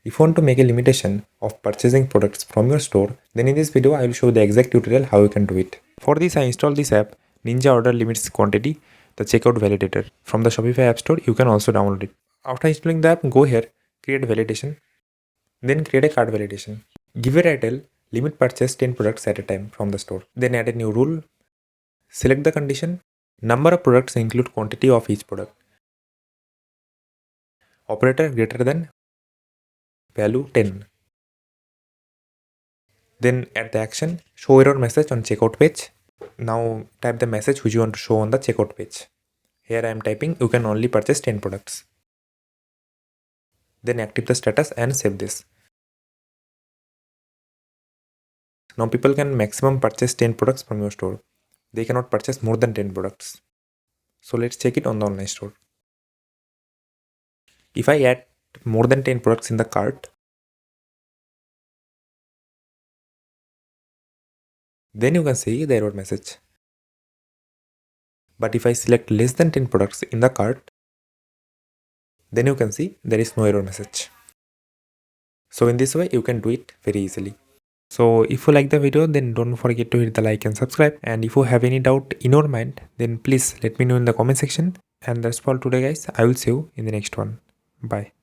If you want to make a limitation of purchasing products from your store, then in this video I will show the exact tutorial how you can do it. For this I installed this app, Ninja Order Limits Quantity, the checkout validator. From the Shopify app store, you can also download it. After installing the app, go here, create validation, then create a cart validation. Give a title, limit purchase 10 products at a time from the store. Then add a new rule, select the condition, number of products include quantity of each product. Operator greater than value 10. Then add the action, show error message on checkout page. Now type the message which you want to show on the checkout page. Here I am typing, you can only purchase 10 products. Then active the status and save this. Now people can maximum purchase 10 products from your store. They cannot purchase more than 10 products. So let's check it on the online store. If I add more than 10 products in the cart, then you can see the error message. But if I select less than 10 products in the cart, then you can see there is no error message. So in this way you can do it very easily. So if you like the video, then don't forget to hit the like and subscribe. And if you have any doubt in your mind, then please let me know in the comment section. And that's all today guys. I will see you in the next one. Bye.